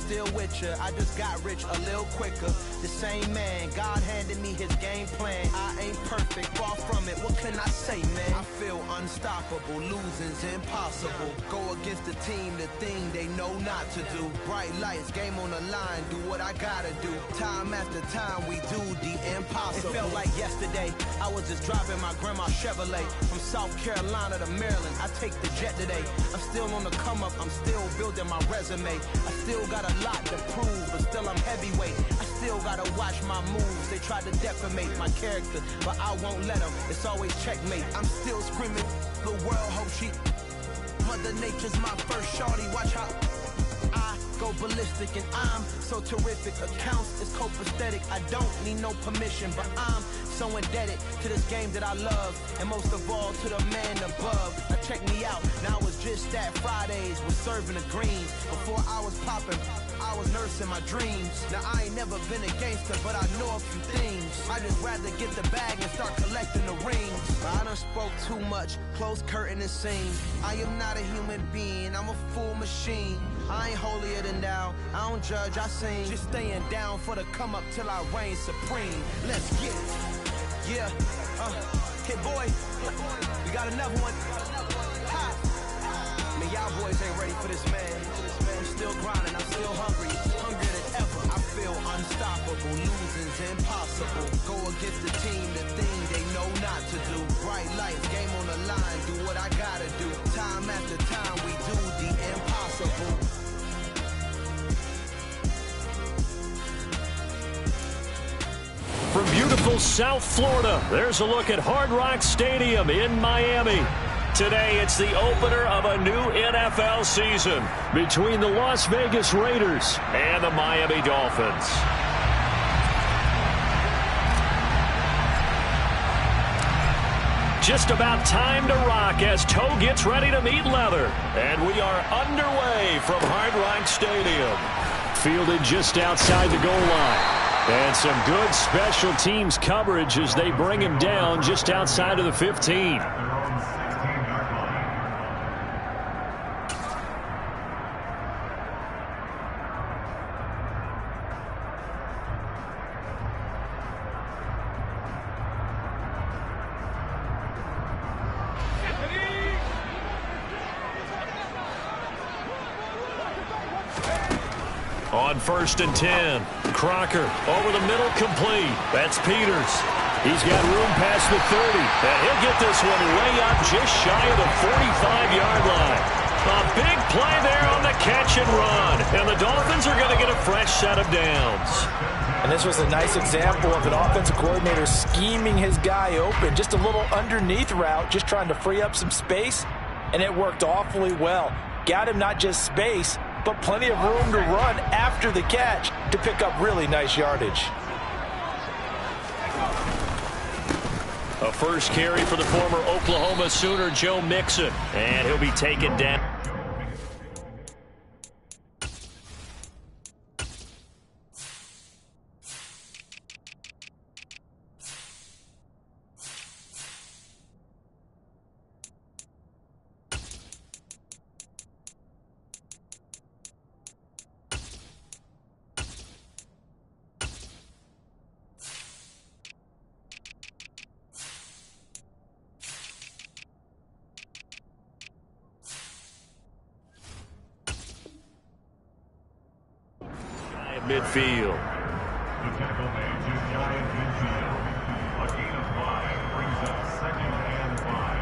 still with ya. I just got rich a little quicker. The same man, God handed me his game plan. I ain't perfect, far from it. What can I say, man? I feel unstoppable. Losing's impossible. Go against the team, the thing they know not to do. Bright lights, game on the line. Do what I gotta do. Time after time, we do the impossible. It felt like yesterday. I was just driving my grandma's Chevrolet from South Carolina to Maryland. I take the jet today. I'm still on the come up. I'm still building my resume. I still got a lot to prove, but still I'm heavyweight. I still gotta watch my moves. They try to defamate my character, but I won't let them. It's always checkmate. I'm still screaming. The world hope she. Mother Nature's my first shorty. Watch how I go ballistic, and I'm so terrific. Accounts is copacetic. I don't need no permission, but I'm so indebted to this game that I love, and most of all to the man above. Now check me out. Now it was just that Fridays was serving the greens. Before I was popping, I was nursing my dreams. Now I ain't never been a gangster, but I know a few things. I just rather get the bag and start collecting the rings. But I done spoke too much. Close curtain and scene. I am not a human being. I'm a full machine. I ain't holier than thou. I don't judge, I sing. Just staying down for the come up till I reign supreme. Let's get it. Yeah. Hey boy, we got another one. Ha. Man, y'all boys ain't ready for this, man. I'm still grinding, I'm still hungry. Hungrier than ever. I feel unstoppable. Losing's impossible. Go against the team, the thing they know not to do. Bright lights, game on the line. Do what I gotta do. Time after time, we do the impossible. From beautiful South Florida, there's a look at Hard Rock Stadium in Miami. Today, it's the opener of a new NFL season between the Las Vegas Raiders and the Miami Dolphins. Just about time to rock as Toe gets ready to meet leather. And we are underway from Hard Rock Stadium. Fielded just outside the goal line. And some good special teams coverage as they bring him down just outside of the 15. On 1st and 10, Crocker over the middle, complete. That's Peters. He's got room past the 30, and he'll get this one way up just shy of the 45-yard line. A big play there on the catch and run, and the Dolphins are going to get a fresh set of downs. And this was a nice example of an offensive coordinator scheming his guy open. Just a little underneath route, just trying to free up some space, and it worked awfully well. Got him not just space, but plenty of room to run after the catch to pick up really nice yardage. A first carry for the former Oklahoma Sooner, Joe Mixon, and he'll be taken down. Midfield. The tackle made to giant midfield. A gain of 5 brings up 2nd and 5.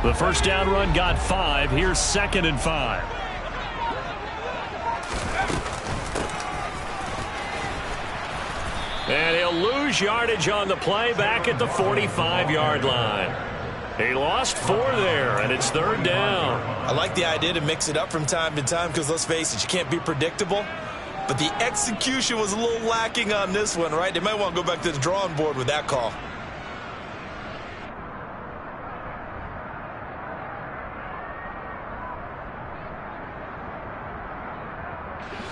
The first down run got 5. Here's 2nd and 5. And he'll lose yardage on the play back at the 45-yard line. He lost 4 there, and it's 3rd down. I like the idea to mix it up from time to time because, let's face it, you can't be predictable. but the execution was a little lacking on this one, right? They might want to go back to the drawing board with that call.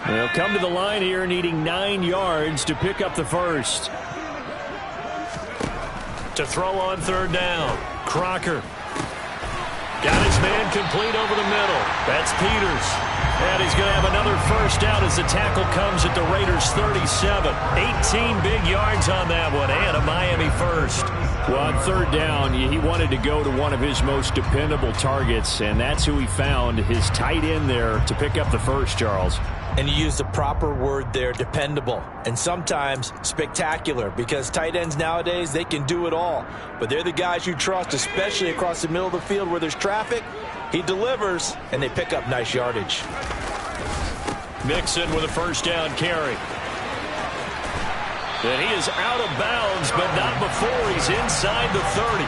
They'll come to the line here needing 9 yards to pick up the first. To throw on third down, Crocker. Got his man complete over the middle. That's Peters. And he's going to have another first down as the tackle comes at the Raiders' 37. 18 big yards on that one, and a Miami first. Well, on third down, he wanted to go to one of his most dependable targets, and that's who he found, his tight end there, to pick up the first, Charles. And you use the proper word there, dependable, and sometimes spectacular, because tight ends nowadays, they can do it all. But they're the guys you trust, especially across the middle of the field where there's traffic. He delivers, and they pick up nice yardage. Mixon with a first down carry. And he is out of bounds, but not before he's inside the 30.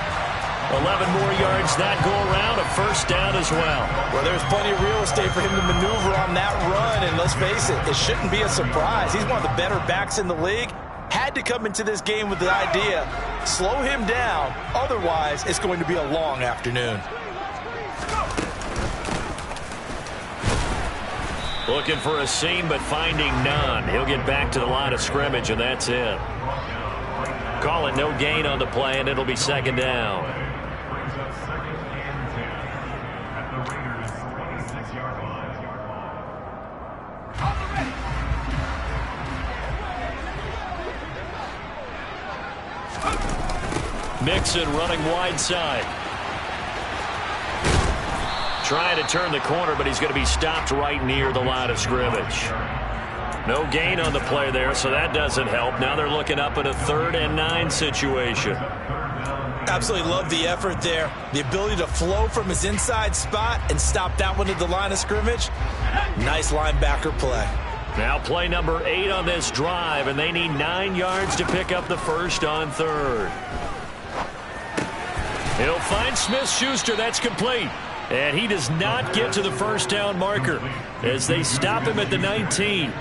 11 more yards that go around, a first down as well. Well, there's plenty of real estate for him to maneuver on that run, and let's face it, it shouldn't be a surprise. He's one of the better backs in the league. Had to come into this game with the idea, slow him down, otherwise it's going to be a long afternoon. Looking for a seam, but finding none. He'll get back to the line of scrimmage, and that's it. Call it no gain on the play, and it'll be second down. Brings up second and 10 at the Raiders' 26-yard line. Mixon running wide side. Trying to turn the corner, but he's going to be stopped right near the line of scrimmage. No gain on the play there, so that doesn't help. Now they're looking up at a 3rd and 9 situation. Absolutely love the effort there. The ability to flow from his inside spot and stop that one at the line of scrimmage. Nice linebacker play. Now play number 8 on this drive, and they need 9 yards to pick up the first on 3rd. He'll find Smith-Schuster. That's complete. And he does not get to the first down marker as they stop him at the 19.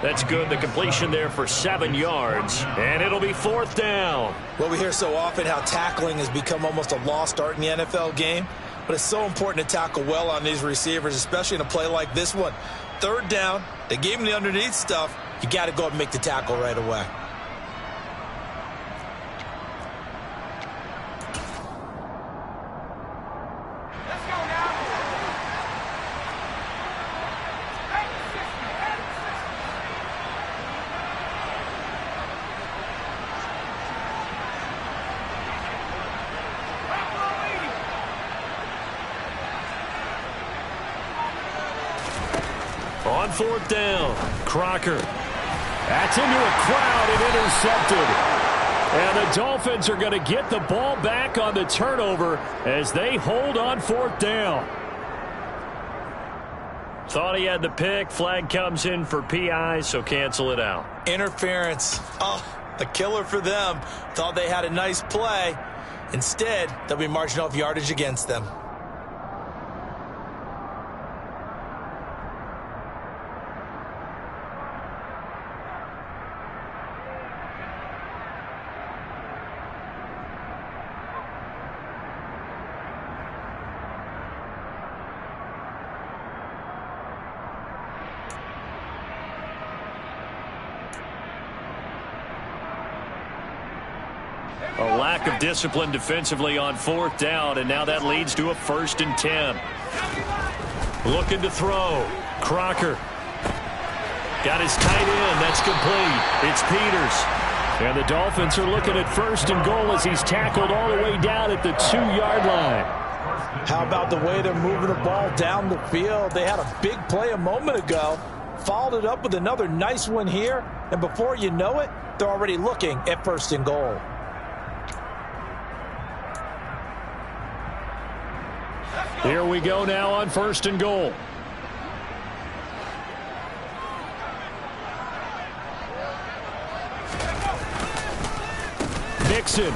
That's good. The completion there for 7 yards. And it'll be 4th down. Well, we hear so often how tackling has become almost a lost art in the NFL game. But it's so important to tackle well on these receivers, especially in a play like this one. 3rd down, they gave him the underneath stuff. You got to go and make the tackle right away. On 4th down, Crocker. That's into a crowd and intercepted. And the Dolphins are going to get the ball back on the turnover as they hold on 4th down. Thought he had the pick. Flag comes in for PI, so cancel it out. Interference. Oh, the killer for them. Thought they had a nice play. Instead, they'll be marching off yardage against them. A lack of discipline defensively on 4th down, and now that leads to a 1st and 10. Looking to throw. Crocker. Got his tight end. That's complete. It's Peters. And the Dolphins are looking at 1st and goal as he's tackled all the way down at the 2-yard line. How about the way they're moving the ball down the field? They had a big play a moment ago. Followed it up with another nice one here. And before you know it, they're already looking at 1st and goal. Here we go now on 1st and goal. Mixon.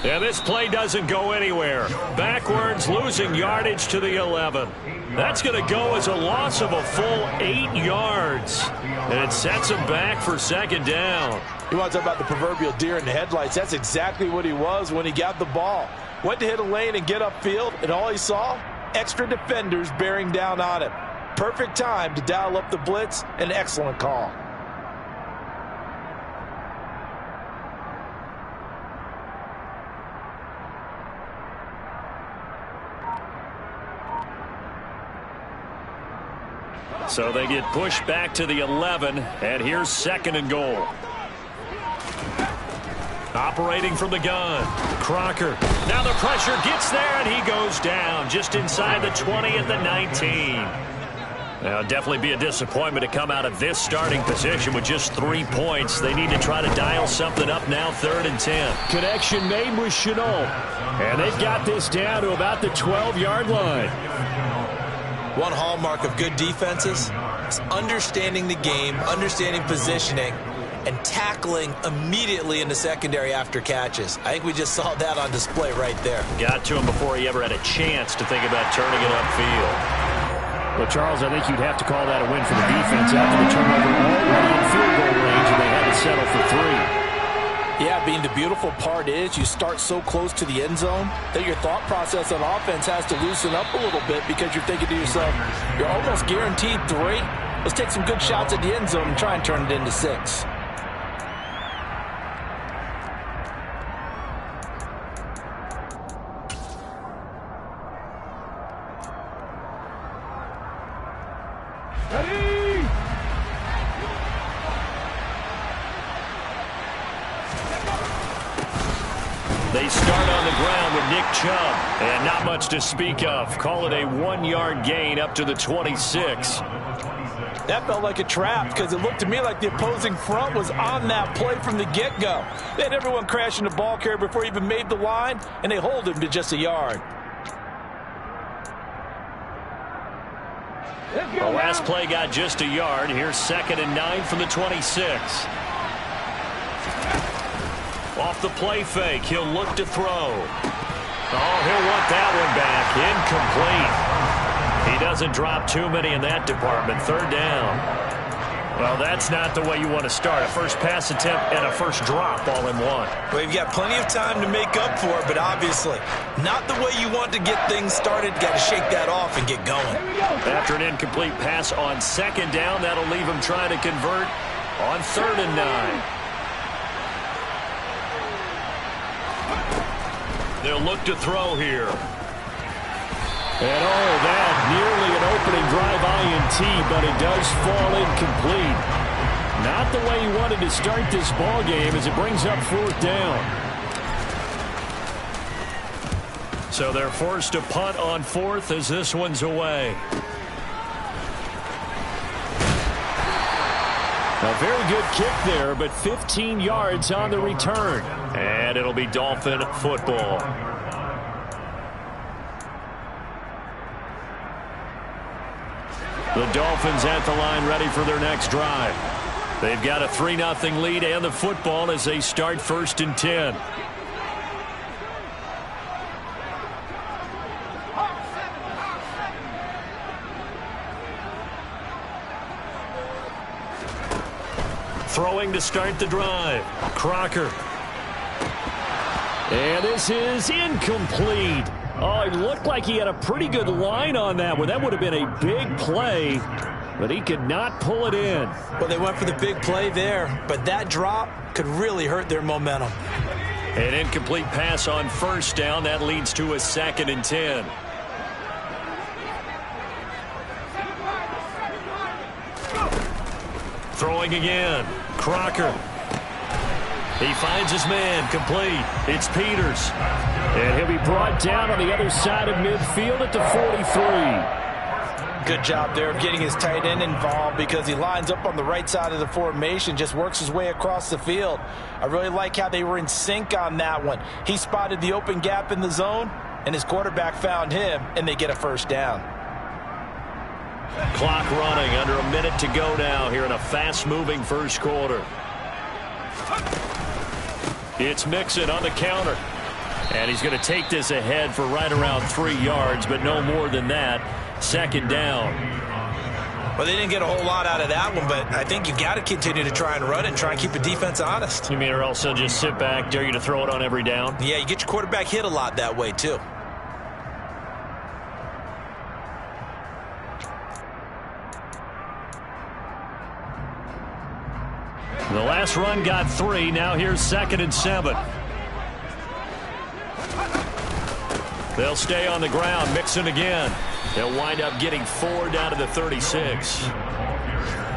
Yeah, this play doesn't go anywhere. Backwards, losing yardage to the 11. That's going to go as a loss of a full 8 yards. And it sets him back for second down. You want to talk about the proverbial deer in the headlights? That's exactly what he was when he got the ball. Went to hit a lane and get upfield, and all he saw? Extra defenders bearing down on him. Perfect time to dial up the blitz. An excellent call. So they get pushed back to the 11, and here's second and goal. Operating from the gun, Crocker. Now the pressure gets there, and he goes down just inside the 20 at the 19. Now, definitely be a disappointment to come out of this starting position with just 3 points. They need to try to dial something up now, 3rd and 10. Connection made with Chenault, and they've got this down to about the 12-yard line. One hallmark of good defenses is understanding the game, understanding positioning, and tackling immediately in the secondary after catches. I think we just saw that on display right there. Got to him before he ever had a chance to think about turning it upfield. Well, Charles, I think you'd have to call that a win for the defense after the turnover already in field goal range, and they had to settle for 3. Yeah, being the beautiful part is you start so close to the end zone that your thought process on offense has to loosen up a little bit because you're thinking to yourself, you're almost guaranteed 3. Let's take some good shots at the end zone and try and turn it into 6. They start on the ground with Nick Chubb, and not much to speak of. Call it a 1-yard gain up to the 26. That felt like a trap because it looked to me like the opposing front was on that play from the get-go. They had everyone crashing the ball carrier before he even made the line, and they hold him to just a yard. The last play got just a yard. Here's 2nd and 9 from the 26. Off the play fake, he'll look to throw. Oh, he'll want that one back. Incomplete. He doesn't drop too many in that department. 3rd down. Well, that's not the way you want to start. A first pass attempt and a first drop all in one. Well, you've got plenty of time to make up for it, but obviously not the way you want to get things started. Got to shake that off and get going. After an incomplete pass on 2nd down, that'll leave him trying to convert on 3rd and 9. They'll look to throw here. And that nearly an opening drive INT, but it does fall incomplete. Not the way he wanted to start this ball game as it brings up 4th down. So they're forced to punt on 4th as this one's away. A very good kick there, but 15 yards on the return. And it'll be Dolphin football. The Dolphins at the line ready for their next drive. They've got a 3-0 lead and the football as they start 1st and 10. Throwing to start the drive. Crocker. And this is incomplete. Oh, it looked like he had a pretty good line on that one. That would have been a big play, but he could not pull it in. Well, they went for the big play there, but that drop could really hurt their momentum. An incomplete pass on 1st down. That leads to a 2nd and 10. Throwing again. Crocker. He finds his man. Complete. It's Peters. And he'll be brought down on the other side of midfield at the 43. Good job there of getting his tight end involved because he lines up on the right side of the formation, just works his way across the field. I really like how they were in sync on that one. He spotted the open gap in the zone, and his quarterback found him, and they get a 1st down. Clock running, under a minute to go now here in a fast-moving 1st quarter. It's Mixon on the counter. And he's going to take this ahead for right around 3 yards, but no more than that. 2nd down. Well, they didn't get a whole lot out of that one, but I think you've got to continue to try and run and try and keep the defense honest. You mean or else they'll just sit back, dare you to throw it on every down? Yeah, you get your quarterback hit a lot that way, too. The last run got 3. Now here's 2nd and 7. They'll stay on the ground. Mixon again. They'll wind up getting 4 down to the 36.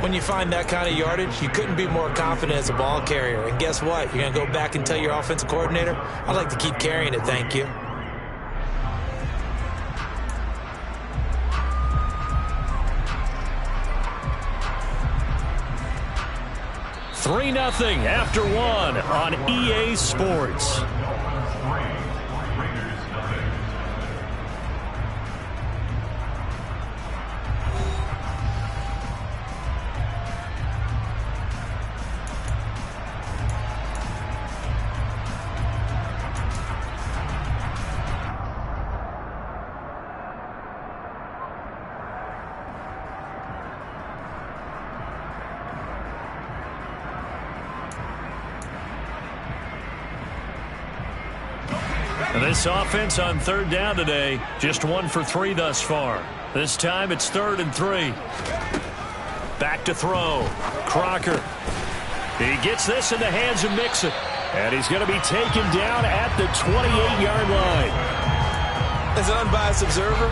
When you find that kind of yardage, you couldn't be more confident as a ball carrier. And guess what? You're going to go back and tell your offensive coordinator, I'd like to keep carrying it, thank you. Three 0 after 1 on EA Sports. And this offense on 3rd down today, just 1 for 3 thus far. This time it's 3rd and 3. Back to throw. Crocker. He ggets this in the hands of Mixon. And he's going to be taken down at the 28-yard line. As an unbiased observer,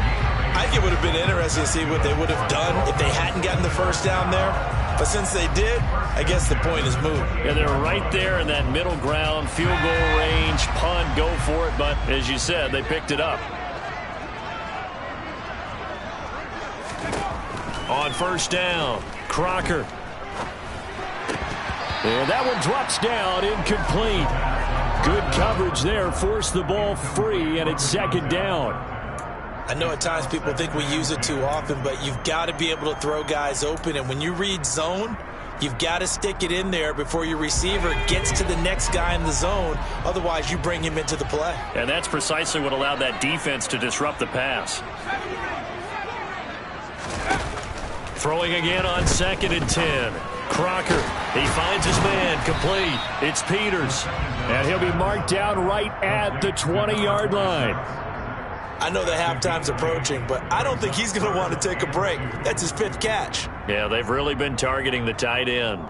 I think it would have been interesting to see what they would have done if they hadn't gotten the first down there. But since they did, I guess the point is moot. Yeah, they're right there in that middle ground, field goal range, punt, go for it. But as you said, they picked it up. On 1st down, Crocker. And that one drops down, incomplete. Good coverage there, forced the ball free, and it's 2nd down. I know at times people think we use it too often, but you've got to be able to throw guys open. And when you read zone, you've got to stick it in there before your receiver gets to the next guy in the zone. Otherwise, you bring him into the play. And that's precisely what allowed that defense to disrupt the pass. Throwing again on 2nd and 10. Crocker, he finds his man, complete. It's Peters, and he'll be marked down right at the 20-yard line. I know that halftime's approaching, but I don't think he's going to want to take a break. That's his 5th catch. Yeah, they've really been targeting the tight end.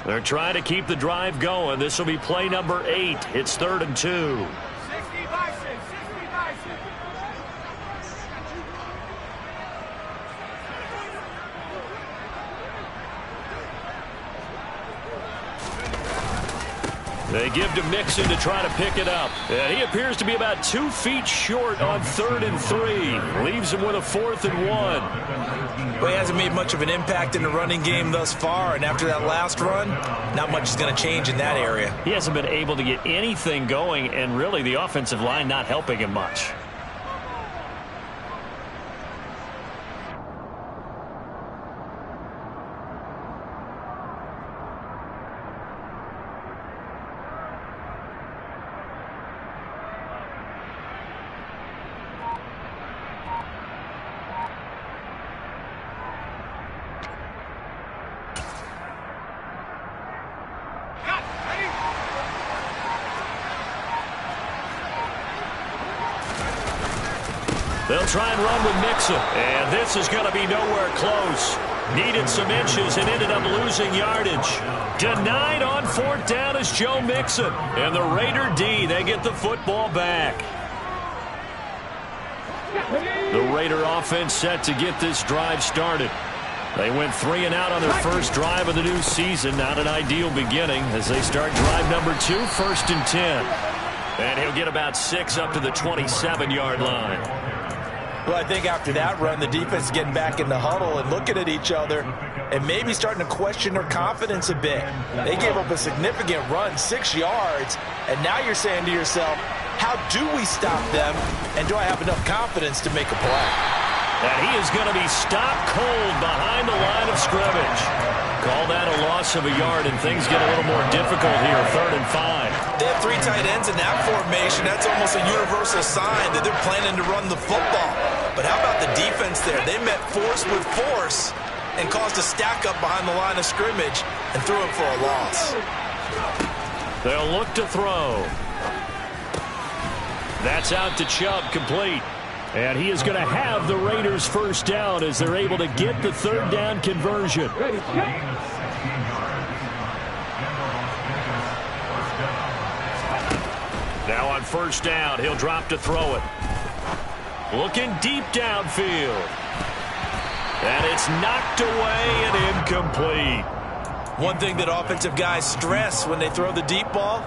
They're trying to keep the drive going. This will be play number 8. It's 3rd and 2. They give to Mixon to try to pick it up. And he appears to be about 2 feet short on 3rd and 3. Leaves him with a 4th and 1. Well, he hasn't made much of an impact in the running game thus far. And after that last run, not much is going to change in that area. He hasn't been able to get anything going, and really the offensive line not helping him much. They'll try and run with Mixon, and this is going to be nowhere close. Needed some inches and ended up losing yardage. Denied on 4th down is Joe Mixon. And the Raider D, they get the football back. The Raider offense set to get this drive started. They went 3 and out on their first drive of the new season. Not an ideal beginning as they start drive number 2, 1st and 10. And he'll get about 6 up to the 27-yard line. Well, I think after that run, the defense is getting back in the huddle and looking at each other and maybe starting to question their confidence a bit. They gave up a significant run, 6 yards, and now you're saying to yourself, how do we stop them, and do I have enough confidence to make a play? And he is going to be stopped cold behind the line of scrimmage. Call that a loss of a yard, and things get a little more difficult here, 3rd and 5. They have 3 tight ends in that formation. That's almost a universal sign that they're planning to run the football. But how about the defense there? They met force with force and caused a stack up behind the line of scrimmage and threw him for a loss. They'll look to throw. That's out to Chubb, complete. And he is going to have the Raiders first down as they're able to get the 3rd down conversion. Now on first down, he'll drop to throw it. Looking deep downfield. And it's knocked away and incomplete. One thing that offensive guys stress when they throw the deep ball,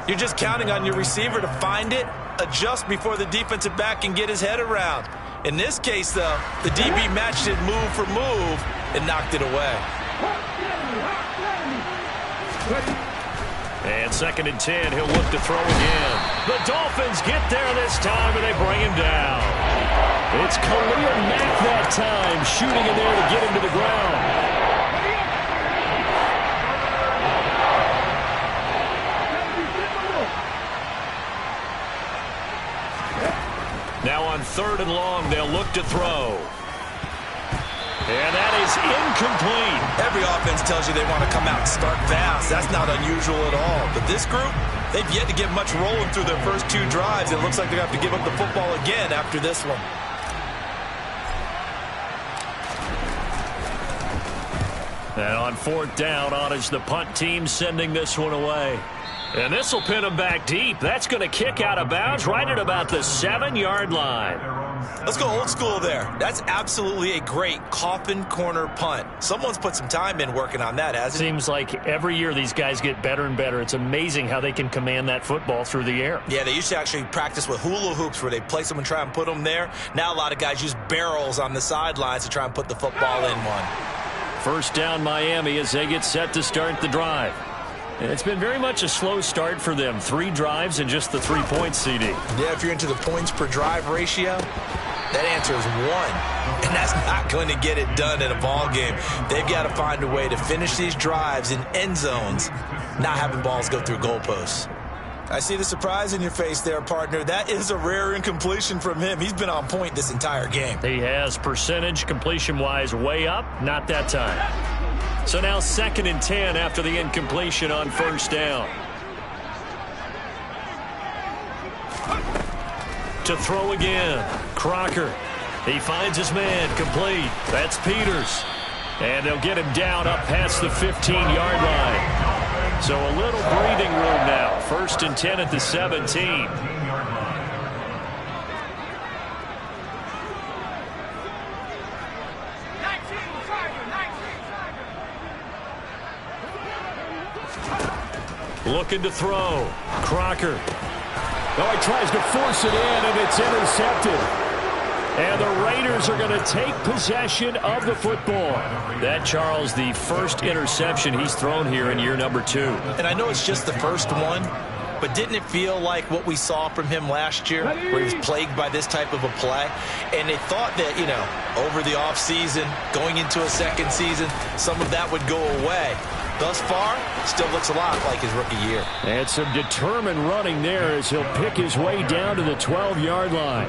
you're just counting on your receiver to find it, adjust before the defensive back can get his head around. In this case, though, the DB matched it move for move and knocked it away. And 2nd and 10, he'll look to throw again. The Dolphins get there this time, and they bring him down. It's Khalil Mack that time, shooting in there to get him to the ground. Now on 3rd and long, they'll look to throw. And that is incomplete. Every offense tells you they want to come out and start fast. That's not unusual at all. But this group, they've yet to get much rolling through their first 2 drives. It looks like they're going to have to give up the football again after this one. And on 4th down, on is the punt team sending this one away. And this will pin him back deep. That's going to kick out of bounds right at about the 7-yard line. Let's go old school there. That's absolutely a great coffin corner punt. Someone's put some time in working on that, hasn't it? Seems like every year these guys get better and better. It's amazing how they can command that football through the air. Yeah, they used to actually practice with hula hoops where they place them and try and put them there. Now a lot of guys use barrels on the sidelines to try and put the football in one. First down Miami as they get set to start the drive. And it's been very much a slow start for them. 3 drives and just the 3 points, CD. Yeah, if you're into the points per drive ratio, that answer is 1. And that's not going to get it done in a ball game. They've got to find a way to finish these drives in end zones, not having balls go through goalposts. I see the surprise in your face there, partner. That is a rare incompletion from him. He's been on point this entire game. He has percentage completion-wise way up, not that time. So now 2nd and 10 after the incompletion on first down. To throw again, Crocker. He finds his man, complete. That's Peters. And they'll get him down up past the 15-yard line. So a little breathing room now. 1st and 10 at the 17. Looking to throw. Crocker. Oh, he tries to force it in, and it's intercepted. And the Raiders are going to take possession of the football. That, Charles, the first interception he's thrown here in year number 2. And I know it's just the first one, but didn't it feel like what we saw from him last year, where he was plagued by this type of a play? And they thought that, you know, over the offseason, going into a second season, some of that would go away. Thus far, still looks a lot like his rookie year. And some determined running there as he'll pick his way down to the 12-yard line.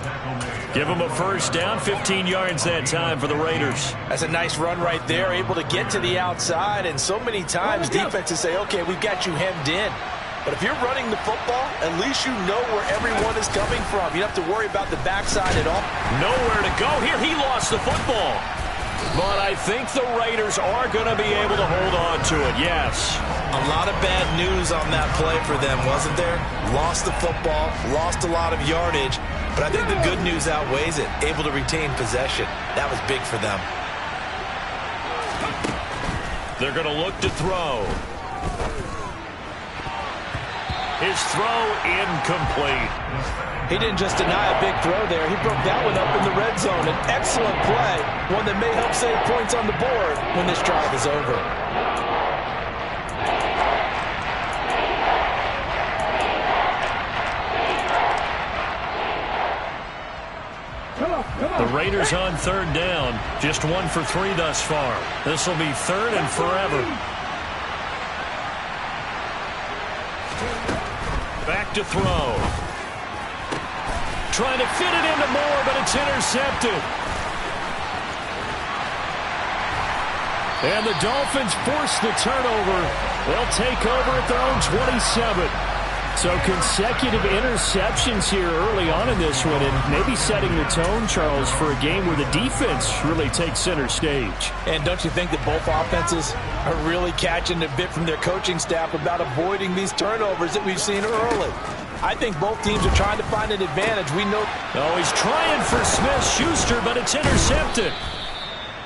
Give him a first down, 15 yards that time for the Raiders. That's a nice run right there, able to get to the outside. And so many times defenses say, okay, we've got you hemmed in. But if you're running the football, at least you know where everyone is coming from. You don't have to worry about the backside at all. Nowhere to go here. He lost the football. But I think the Raiders are going to be able to hold on to it, yes. A lot of bad news on that play for them, wasn't there? Lost the football, lost a lot of yardage, but I think the good news outweighs it. Able to retain possession. That was big for them. They're going to look to throw. His throw incomplete. He didn't just deny a big throw there. He broke that one up in the red zone. An excellent play, one that may help save points on the board when this drive is over. The Raiders on third down. Just 1 for 3 thus far. This will be third and forever. Back to throw. Trying to fit it into Moore, but it's intercepted. And the Dolphins force the turnover. They'll take over at their own 27. So consecutive interceptions here early on in this one, and maybe setting the tone, Charles, for a game where the defense really takes center stage. And don't you think that both offenses are really catching a bit from their coaching staff about avoiding these turnovers that we've seen early? I think both teams are trying to find an advantage. We know. Oh, he's trying for Smith-Schuster, but it's intercepted.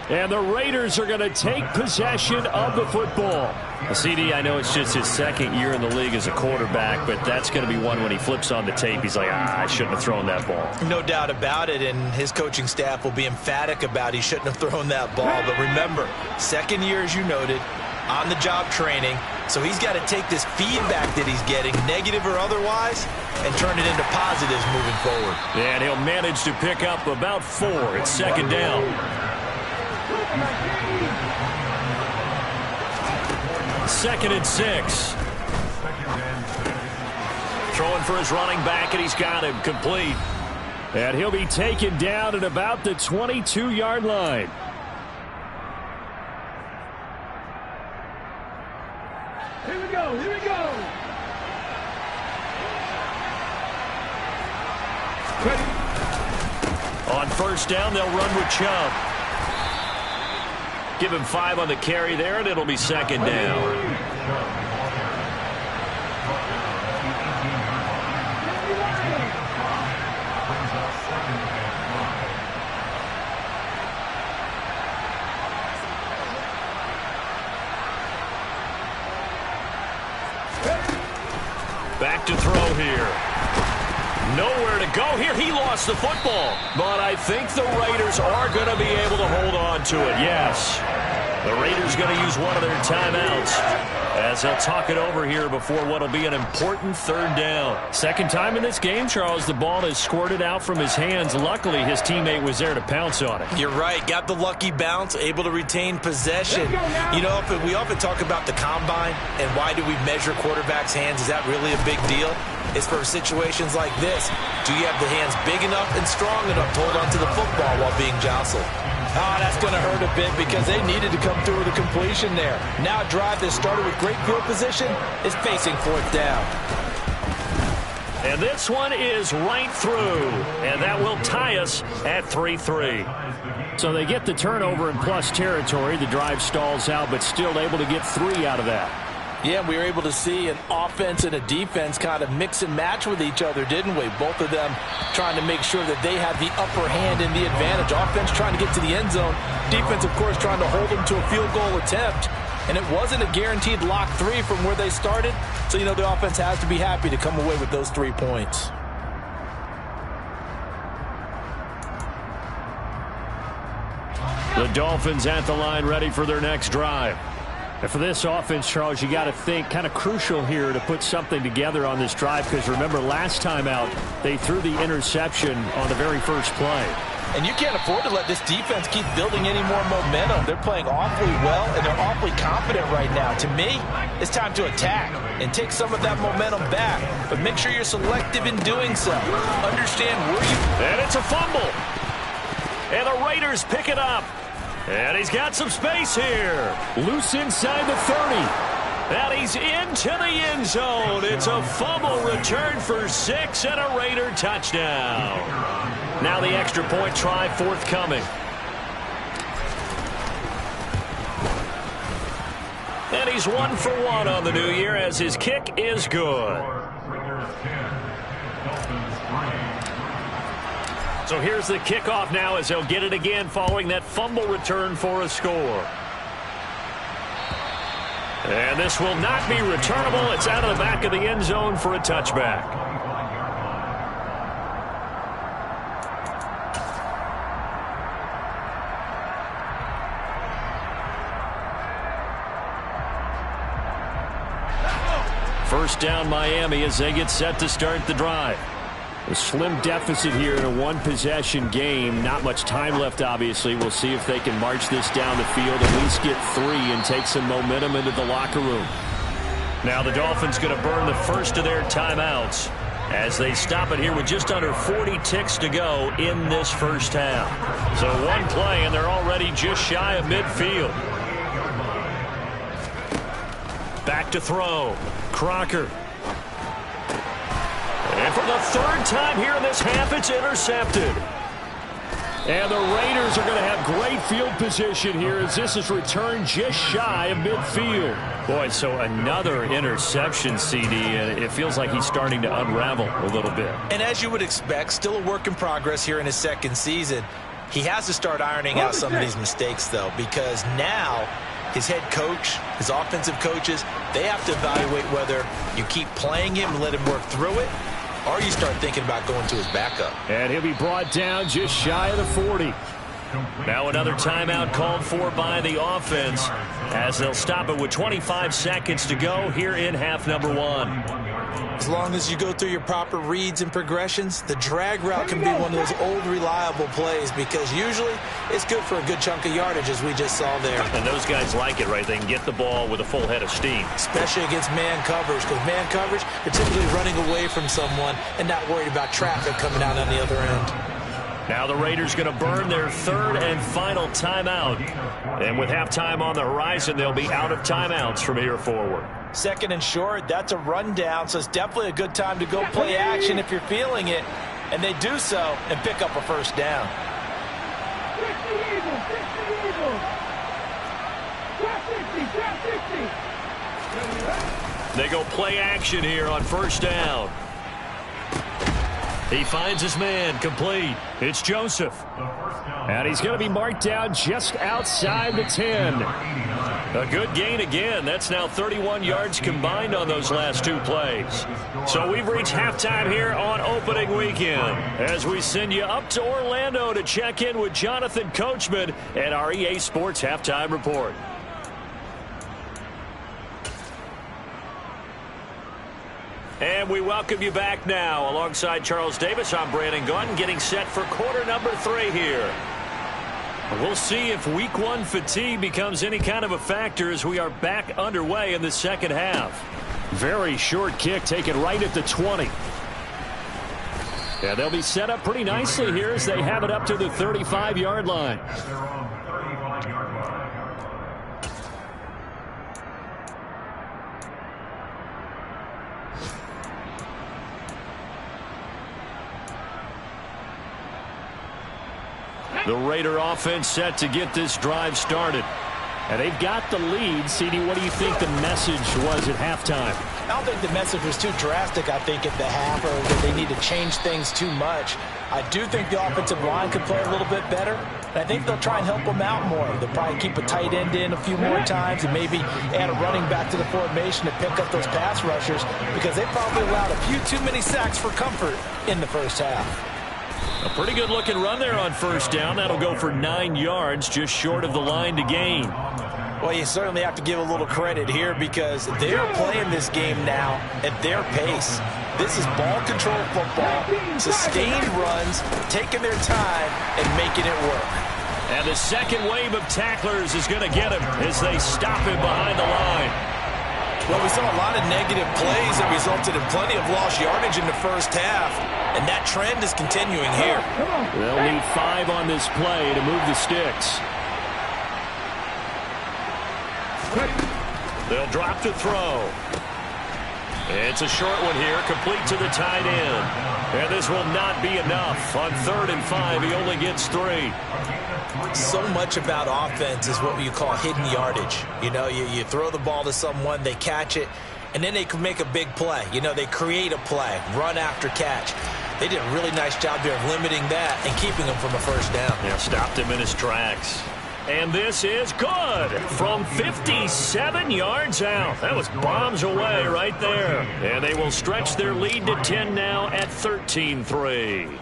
And the Raiders are going to take possession of the football. CD, I know it's just his second year in the league as a quarterback, but that's going to be one when he flips on the tape. He's like, I shouldn't have thrown that ball. No doubt about it, and his coaching staff will be emphatic about he shouldn't have thrown that ball. But remember, second year, as you noted, on-the-job training, so he's got to take this feedback that he's getting, negative or otherwise, and turn it into positives moving forward. And he'll manage to pick up about 4. It's second down. Second and 6. Throwing for his running back, and he's got him complete. And he'll be taken down at about the 22-yard line. Here we go, here we go. Ready. On first down, they'll run with Chubb. Give him 5 on the carry there, and it'll be second down. Back to throw here. Nowhere to go here. He lost the football. But I think the Raiders are going to be able to hold on to it. Yes. The Raiders going to use one of their timeouts as they'll talk it over here before what will be an important third down. Second time in this game, Charles, the ball has squirted out from his hands. Luckily, his teammate was there to pounce on it. You're right. Got the lucky bounce, able to retain possession. You know, we often talk about the combine and why do we measure quarterbacks' hands. Is that really a big deal? It's for situations like this. Do you have the hands big enough and strong enough to hold on to the football while being jostled? Oh, that's going to hurt a bit because they needed to come through with a completion there. Now a drive that started with great field position is facing fourth down. And this one is right through. And that will tie us at 3-3. So they get the turnover in plus territory. The drive stalls out, but still able to get 3 out of that. Yeah, we were able to see an offense and a defense kind of mix and match with each other, didn't we? Both of them trying to make sure that they had the upper hand and the advantage. Offense trying to get to the end zone. Defense, of course, trying to hold them to a field goal attempt. And it wasn't a guaranteed lock 3 from where they started. So, you know, the offense has to be happy to come away with those 3 points. The Dolphins at the line ready for their next drive. And for this offense, Charles, you got to think kind of crucial here to put something together on this drive because remember last time out they threw the interception on the very first play. And you can't afford to let this defense keep building any more momentum. They're playing awfully well and they're awfully confident right now. To me, it's time to attack and take some of that momentum back. But make sure you're selective in doing so. Understand where you... And it's a fumble. And the Raiders pick it up. And he's got some space here. Loose inside the 30. And he's into the end zone. It's a fumble return for 6 and a Raider touchdown. Now the extra point try forthcoming. And he's 1 for 1 on the new year as his kick is good. So here's the kickoff now as they'll get it again following that fumble return for a score. And this will not be returnable. It's out of the back of the end zone for a touchback. First down Miami as they get set to start the drive. A slim deficit here in a one-possession game. Not much time left, obviously. We'll see if they can march this down the field, at least get 3 and take some momentum into the locker room. Now the Dolphins going to burn the first of their timeouts as they stop it here with just under 40 ticks to go in this first half. So one play, and they're already just shy of midfield. Back to throw. Crocker. And for the third time here in this half, it's intercepted. And the Raiders are going to have great field position here as this is returned just shy of midfield. Boy, so another interception, CD, and it feels like he's starting to unravel a little bit. And as you would expect, still a work in progress here in his second season. He has to start ironing out some of these mistakes, though, because now his head coach, his offensive coaches, they have to evaluate whether you keep playing him and let him work through it, or you start thinking about going to his backup. And he'll be brought down just shy of the 40. Now another timeout called for by the offense as they'll stop it with 25 seconds to go here in half number 1. As long as you go through your proper reads and progressions, the drag route can be one of those old reliable plays because usually it's good for a good chunk of yardage, as we just saw there. And those guys like it, right? They can get the ball with a full head of steam. Especially against man coverage, because man coverage, they're typically running away from someone and not worried about traffic coming out on the other end. Now the Raiders going to burn their third and final timeout. And with halftime on the horizon, they'll be out of timeouts from here forward. Second and short, that's a rundown, so it's definitely a good time to go play action if you're feeling it. And they do so and pick up a first down. They go play action here on first down. He finds his man, complete. It's Joseph. And he's going to be marked down just outside the 10. A good gain again. That's now 31 yards combined on those last 2 plays. So we've reached halftime here on opening weekend as we send you up to Orlando to check in with Jonathan Coachman and our EA Sports Halftime Report. And we welcome you back now. Alongside Charles Davis, I'm Brandon Gunn, getting set for quarter number 3 here. We'll see if week 1 fatigue becomes any kind of a factor as we are back underway in the second half. Very short kick taken right at the 20. Yeah, they'll be set up pretty nicely here as they have it up to the 35-yard line. The Raider offense set to get this drive started. And they've got the lead. CD, what do you think the message was at halftime? I don't think the message was too drastic, I think, at the half, or that they need to change things too much. I do think the offensive line could play a little bit better, and I think they'll try and help them out more. They'll probably keep a tight end in a few more times and maybe add a running back to the formation to pick up those pass rushers because they probably allowed a few too many sacks for comfort in the first half. A pretty good looking run there on first down. That'll go for 9 yards, just short of the line to gain. Well, you certainly have to give a little credit here because they're playing this game now at their pace. This is ball control football, sustained runs, taking their time and making it work. And the second wave of tacklers is going to get him as they stop him behind the line. Well, we saw a lot of negative plays that resulted in plenty of lost yardage in the first half, and that trend is continuing here. They'll need 5 on this play to move the sticks. They'll drop to throw. It's a short one here, complete to the tight end. And this will not be enough. On 3rd and 5, he only gets 3. So much about offense is what you call hidden yardage. You know, you throw the ball to someone, they catch it, and then they can make a big play. You know, they create a play, run after catch. They did a really nice job there of limiting that and keeping him from a first down. Yeah, stopped him in his tracks. And this is good from 57 yards out. That was bombs away right there. And they will stretch their lead to 10 now at 13-3.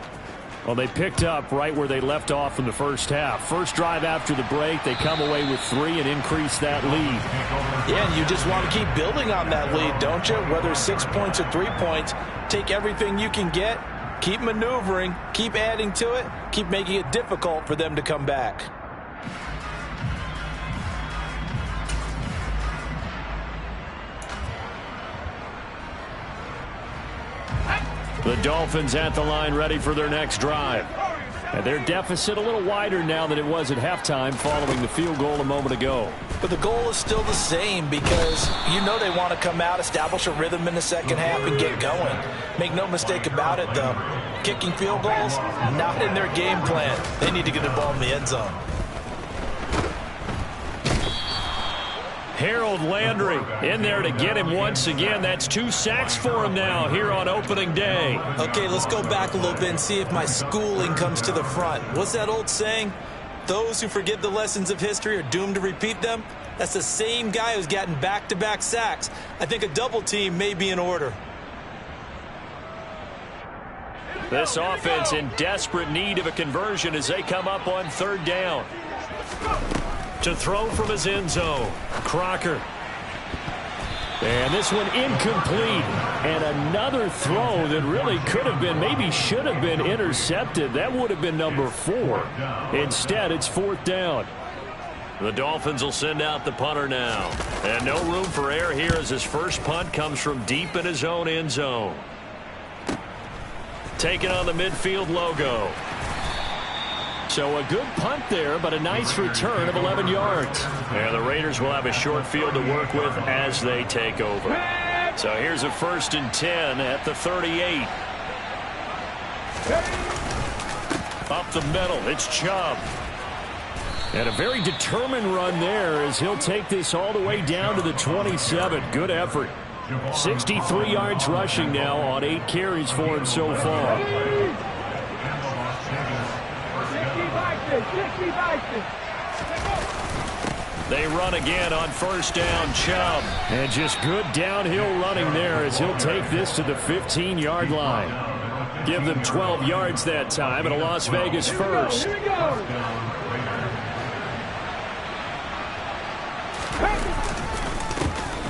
Well, they picked up right where they left off in the first half. First drive after the break, they come away with 3 and increase that lead. Yeah, and you just want to keep building on that lead, don't you? Whether it's 6 points or 3 points, take everything you can get, Keep maneuvering, keep adding to it, keep making it difficult for them to come back. The Dolphins at the line ready for their next drive. And their deficit a little wider now than it was at halftime following the field goal a moment ago. But the goal is still the same because you know they want to come out, establish a rhythm in the second half, and get going. Make no mistake about it, though. Kicking field goals, not in their game plan. They need to get the ball in the end zone. Harold Landry in there to get him once again. That's 2 sacks for him now here on opening day. Okay, let's go back a little bit and see if my schooling comes to the front. What's that old saying? Those who forget the lessons of history are doomed to repeat them. That's the same guy who's gotten back-to-back sacks. I think a double team may be in order. This offense in desperate need of a conversion as they come up on 3rd down. To throw from his end zone, Crocker. And this one incomplete. And another throw that really could have been, maybe should have been intercepted. That would have been number 4. Instead, it's 4th down. The Dolphins will send out the punter now. And no room for error here as his first punt comes from deep in his own end zone. Taking on the midfield logo. So a good punt there, but a nice return of 11 yards. And the Raiders will have a short field to work with as they take over. So here's a 1st and 10 at the 38. Up the middle, it's Chubb. And a very determined run there as he'll take this all the way down to the 27. Good effort. 63 yards rushing now on 8 carries for him so far. They run again on 1st down, Chubb. And just good downhill running there as he'll take this to the 15-yard line. Give them 12 yards that time and a Las Vegas first.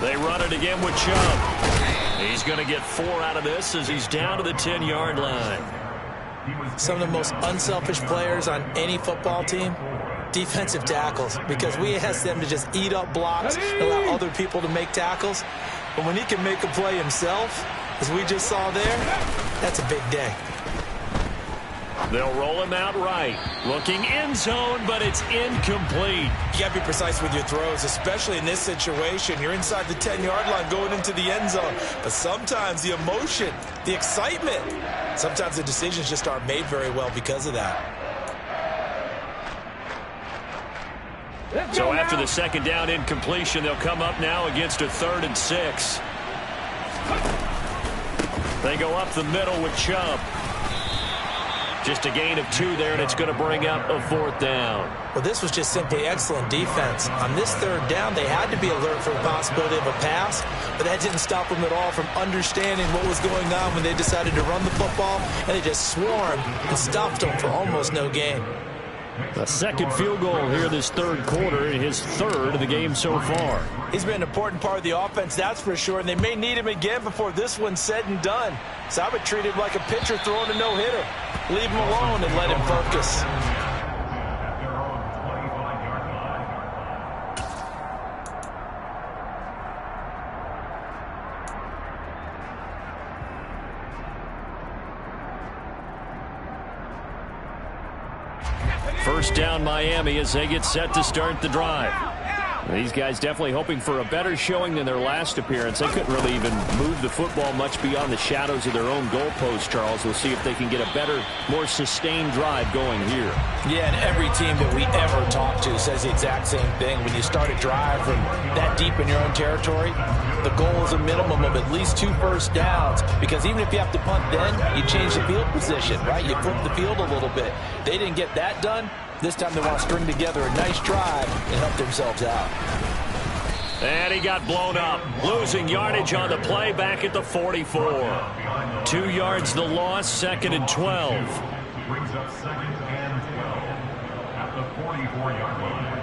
They run it again with Chubb. He's going to get 4 out of this as he's down to the 10-yard line. Some of the most unselfish players on any football team, defensive tackles, because we ask them to just eat up blocks and allow other people to make tackles. But when he can make a play himself, as we just saw there, that's a big day. They'll roll him out right. Looking end zone, but it's incomplete. You got to be precise with your throws, especially in this situation. You're inside the 10-yard line going into the end zone. But sometimes the emotion, the excitement, sometimes the decisions just aren't made very well because of that. So after the 2nd down incompletion, they'll come up now against a 3rd and 6. They go up the middle with Chubb. Just a gain of 2 there, and it's going to bring up a 4th down. Well, this was just simply excellent defense. On this 3rd down, they had to be alert for the possibility of a pass, but that didn't stop them at all from understanding what was going on when they decided to run the football, and they just swarmed and stopped them for almost no gain. A 2nd field goal here this 3rd quarter, and his 3rd of the game so far. He's been an important part of the offense, that's for sure, and they may need him again before this one's said and done. So I would treat him like a pitcher throwing a no-hitter. Leave him alone and let him focus. First down Miami as they get set to start the drive. These guys definitely hoping for a better showing than their last appearance. They couldn't really even move the football much beyond the shadows of their own goalpost, Charles. We'll see if they can get a better, more sustained drive going here. Yeah, and every team that we ever talk to says the exact same thing. When you start a drive from that deep in your own territory, the goal is a minimum of at least 2 first downs, because even if you have to punt then, you change the field position, right? You flip the field a little bit. They didn't get that done. This time they want to string together a nice drive and help themselves out. And he got blown up. Losing yardage on the play back at the 44. 2 yards the loss, 2nd and 12. Brings up 2nd and 12 at the 44-yard line.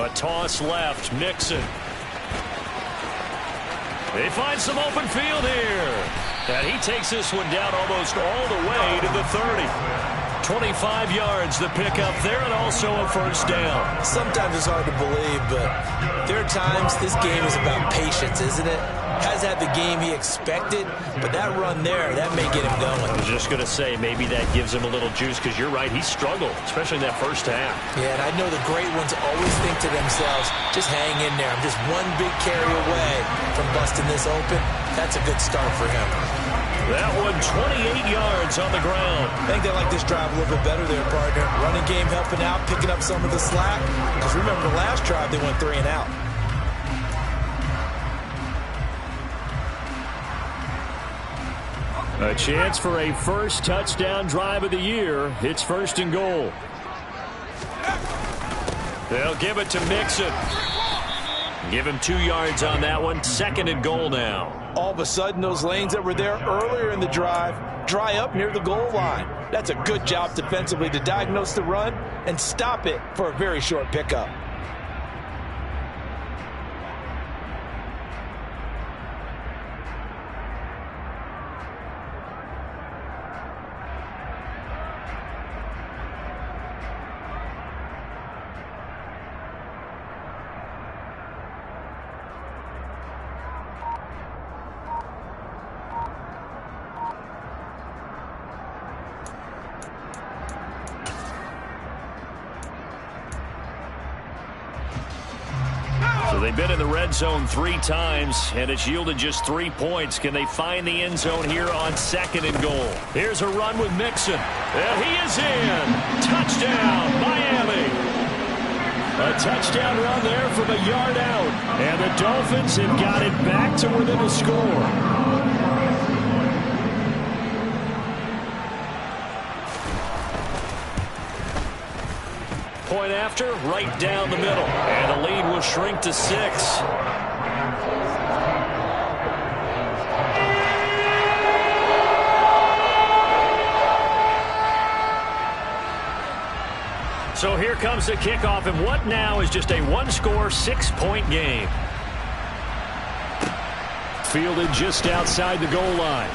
A toss left. Mixon. They find some open field here. And he takes this one down almost all the way to the 30. 25 yards the pickup there, and also a first down. Sometimes it's hard to believe, but there are times this game is about patience, isn't it? Has had the game he expected, but that run there, that may get him going. I was just going to say, maybe that gives him a little juice, because you're right, he struggled, especially in that first half. Yeah, and I know the great ones always think to themselves, just hang in there. I'm just one big carry away from busting this open. That's a good start for him. That one, 28 yards on the ground. I think they like this drive a little bit better there, partner. Running game helping out, picking up some of the slack. Because remember, the last drive, they went 3 and out. A chance for a first touchdown drive of the year. It's 1st and goal. They'll give it to Mixon. Give him 2 yards on that one. 2nd and goal now. All of a sudden, those lanes that were there earlier in the drive dry up near the goal line. That's a good job defensively to diagnose the run and stop it for a very short pickup. They've been in the red zone 3 times, and it's yielded just 3 points. Can they find the end zone here on 2nd and goal? Here's a run with Mixon. And he is in. Touchdown, Miami. A touchdown run there from a yard out. And the Dolphins have got it back to within a score. Point after, right down the middle. And the lead will shrink to 6. So here comes the kickoff, and what now is just a one-score, 6-point game. Fielded just outside the goal line.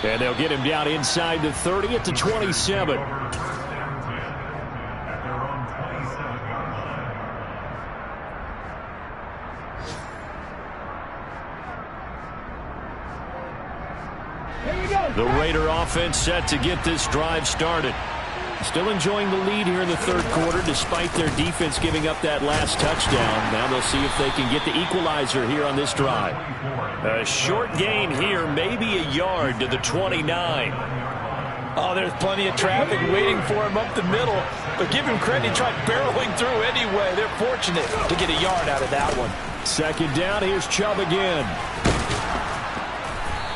And they'll get him down inside the 30 at the 27. The Raider offense set to get this drive started. Still enjoying the lead here in the 3rd quarter despite their defense giving up that last touchdown. Now they'll see if they can get the equalizer here on this drive. A short gain here, maybe a yard to the 29. Oh, there's plenty of traffic waiting for him up the middle. But give him credit, he tried barreling through anyway. They're fortunate to get a yard out of that one. 2nd down, here's Chubb again.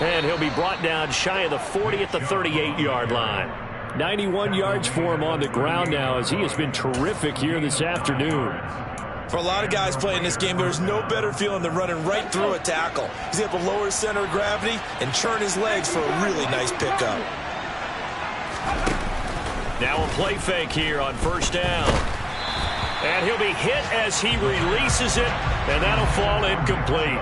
And he'll be brought down shy of the 40 at the 38-yard line. 91 yards for him on the ground now as he has been terrific here this afternoon. For a lot of guys playing this game, there's no better feeling than running right through a tackle. He's able to lower his center of gravity and churn his legs for a really nice pickup. Now a play fake here on 1st down. And he'll be hit as he releases it, and that'll fall incomplete.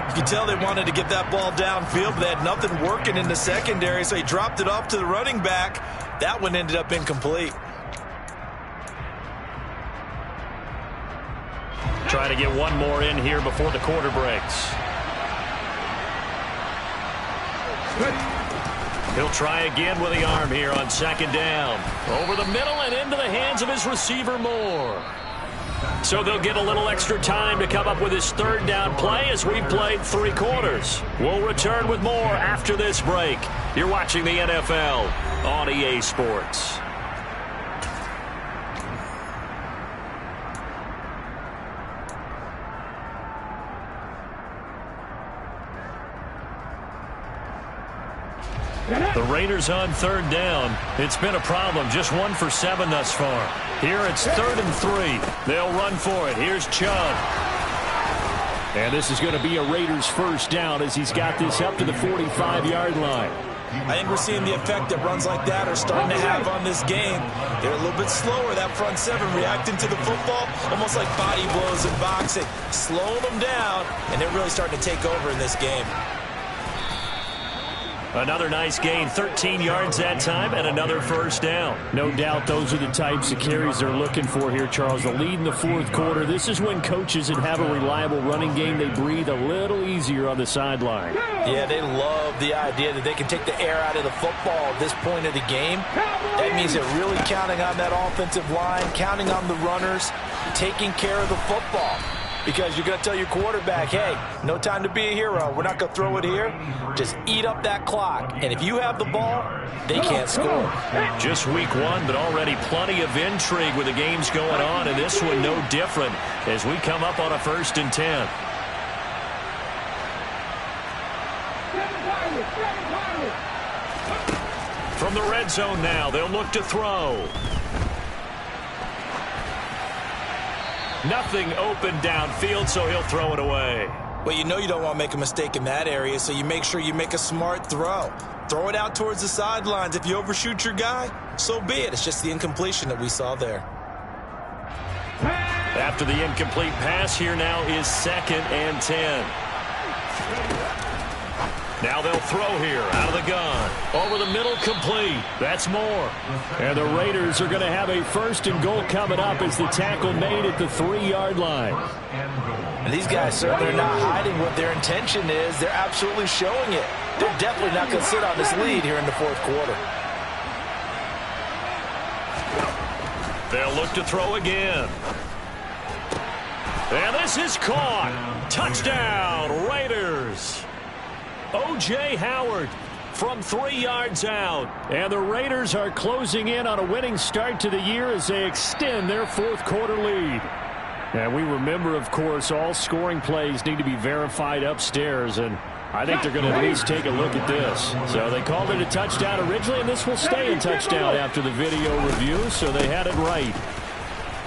You can tell they wanted to get that ball downfield, but they had nothing working in the secondary, so he dropped it off to the running back. That one ended up incomplete. Trying to get one more in here before the quarter breaks. He'll try again with the arm here on 2nd down. Over the middle and into the hands of his receiver Moore. So they'll get a little extra time to come up with his 3rd down play as we've played 3 quarters. We'll return with more after this break. You're watching the NFL on EA Sports. The Raiders on 3rd down. It's been a problem. Just 1 for 7 thus far. Here it's 3rd and 3. They'll run for it. Here's Chubb. And this is going to be a Raiders 1st down as he's got this up to the 45-yard line. I think we're seeing the effect that runs like that are starting to have on this game. They're a little bit slower, that front seven, reacting to the football, almost like body blows in boxing, slowing them down, and they're really starting to take over in this game. Another nice gain, 13 yards that time, and another first down. No doubt those are the types of carries they're looking for here, Charles. The lead in the fourth quarter. This is when coaches that have a reliable running game, they breathe a little easier on the sideline. Yeah, they love the idea that they can take the air out of the football at this point of the game. That means they're really counting on that offensive line, counting on the runners, taking care of the football. Because you're going to tell your quarterback, hey, no time to be a hero. We're not going to throw it here. Just eat up that clock. And if you have the ball, they can't score. Just week one, but already plenty of intrigue with the games going on, and this one no different as we come up on a 1st and 10. From the red zone now, they'll look to throw. Nothing open downfield, so he'll throw it away. Well, you know you don't want to make a mistake in that area, so you make sure you make a smart throw. Throw it out towards the sidelines. If you overshoot your guy, so be it. It's just the incompletion that we saw there. After the incomplete pass, here now is 2nd and 10. Now they'll throw here out of the gun. Over the middle, complete. That's more. And the Raiders are going to have a 1st and goal coming up as the tackle made at the 3-yard line. And these guys certainly are not hiding what their intention is. They're absolutely showing it. They're definitely not going to sit on this lead here in the fourth quarter. They'll look to throw again. And this is caught. Touchdown, Raiders. O.J. Howard from 3 yards out. And the Raiders are closing in on a winning start to the year as they extend their fourth quarter lead. And we remember, of course, all scoring plays need to be verified upstairs, and I think they're going to at least take a look at this. So they called it a touchdown originally, and this will stay a touchdown after the video review, so they had it right.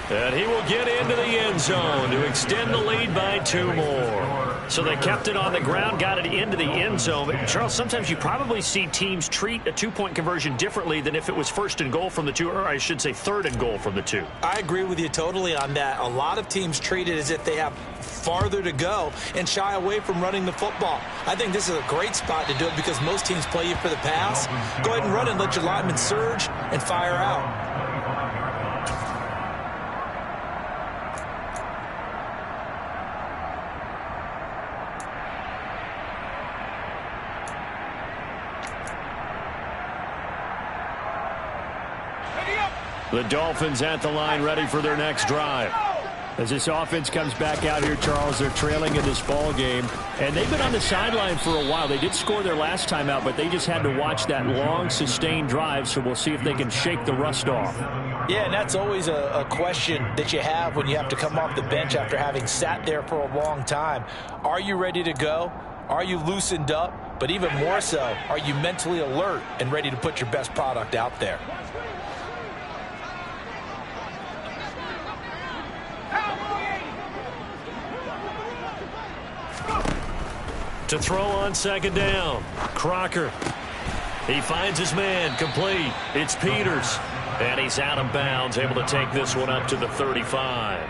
And he will get into the end zone to extend the lead by 2 more. So they kept it on the ground, got it into the end zone. But Charles, sometimes you probably see teams treat a 2-point conversion differently than if it was 1st and goal from the 2, or I should say 3rd and goal from the 2. I agree with you totally on that. A lot of teams treat it as if they have farther to go and shy away from running the football. I think this is a great spot to do it because most teams play you for the pass. Go ahead and run and let your linemen surge and fire out. The Dolphins at the line ready for their next drive. As this offense comes back out here, Charles, they're trailing in this ball game. And they've been on the sideline for a while. They did score their last time out, but they just had to watch that long, sustained drive. So we'll see if they can shake the rust off. Yeah, and that's always a question that you have when you have to come off the bench after having sat there for a long time. Are you ready to go? Are you loosened up? But even more so, are you mentally alert and ready to put your best product out there? To throw on 2nd down. Crocker. He finds his man, complete. It's Peters. And he's out of bounds, able to take this one up to the 35.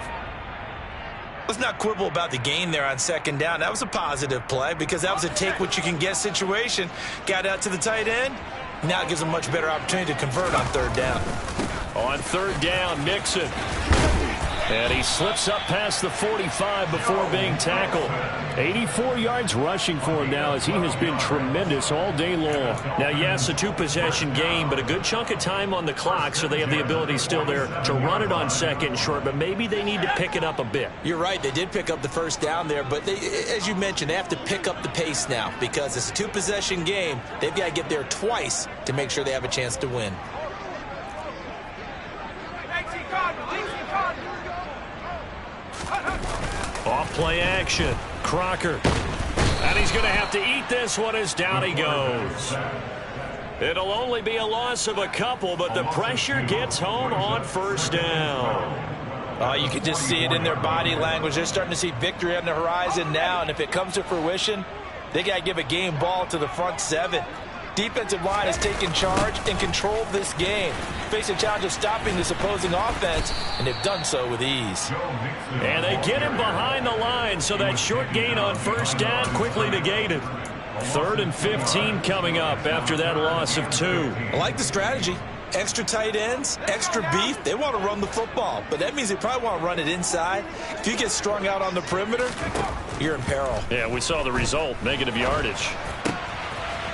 Let's not quibble about the gain there on 2nd down. That was a positive play because that was a take-what-you-can-get situation. Got out to the tight end. Now it gives them a much better opportunity to convert on 3rd down. On 3rd down, Nixon. And he slips up past the 45 before being tackled. 84 yards rushing for him now as he has been tremendous all day long. Now, yes, a 2-possession game, but a good chunk of time on the clock, so they have the ability still there to run it on 2nd and short, but maybe they need to pick it up a bit. You're right. They did pick up the 1st down there, but they, as you mentioned, they have to pick up the pace now because it's a 2-possession game. They've got to get there twice to make sure they have a chance to win. Off play action. Crocker. And he's going to have to eat this one as down he goes. It'll only be a loss of a couple, but the pressure gets home on 1st down. You can just see it in their body language. They're starting to see victory on the horizon now, and if it comes to fruition, they got to give a game ball to the front 7. Defensive line has taken charge and controlled this game. Face a challenge of stopping this opposing offense, and they've done so with ease. And they get him behind the line, so that short gain on first down quickly negated. 3rd and 15 coming up after that loss of 2. I like the strategy. Extra tight ends, extra beef. They want to run the football, but that means they probably want to run it inside. If you get strung out on the perimeter, you're in peril. Yeah, we saw the result, negative yardage.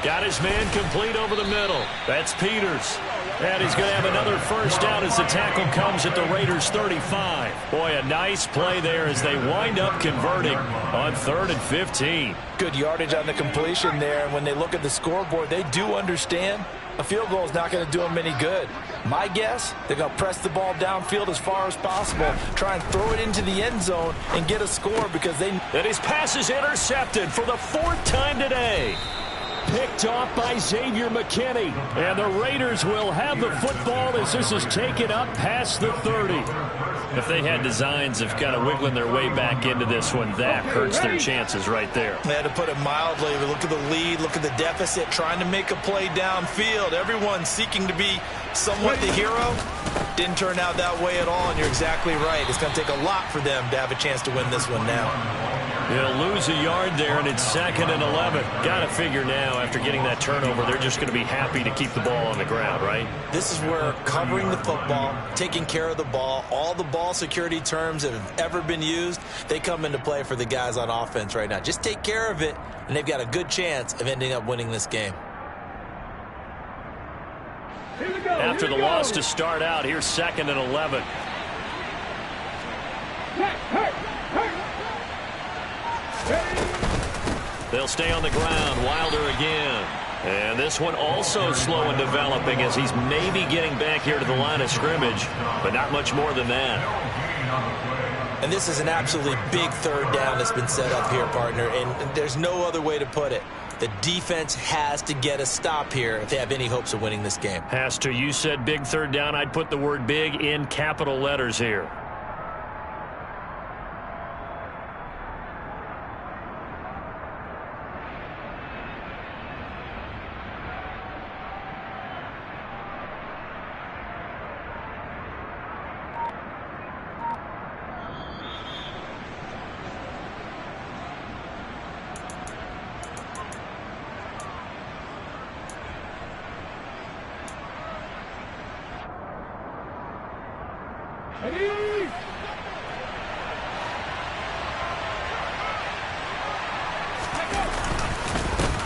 Got his man complete over the middle. That's Peters. And he's going to have another first down as the tackle comes at the Raiders' 35. Boy, a nice play there as they wind up converting on 3rd and 15. Good yardage on the completion there. And when they look at the scoreboard, they do understand a field goal is not going to do them any good. My guess, they're going to press the ball downfield as far as possible, try and throw it into the end zone and get a score because they... And his pass is intercepted for the 4th time today. Picked off by Xavier McKinney. And the Raiders will have the football as this is taken up past the 30. If they had designs of kind of wiggling their way back into this one, that hurts their chances right there. They had to put it mildly. Look at the lead, look at the deficit, trying to make a play downfield. Everyone seeking to be somewhat the hero. Didn't turn out that way at all, and you're exactly right. It's going to take a lot for them to have a chance to win this one now. They'll lose a yard there, and it's 2nd and 11. Got to figure now, after getting that turnover, they're just going to be happy to keep the ball on the ground, right? This is where covering the football, taking care of the ball, all the ball security terms that have ever been used, they come into play for the guys on offense right now. Just take care of it, and they've got a good chance of ending up winning this game. After the loss to start out, here's 2nd and 11. They'll stay on the ground. Wilder again. And this one also slow in developing as he's maybe getting back here to the line of scrimmage, but not much more than that. And this is an absolutely big 3rd down that's been set up here, partner, and there's no other way to put it. The defense has to get a stop here if they have any hopes of winning this game. Has to. You said big 3rd down. I'd put the word big in capital letters here.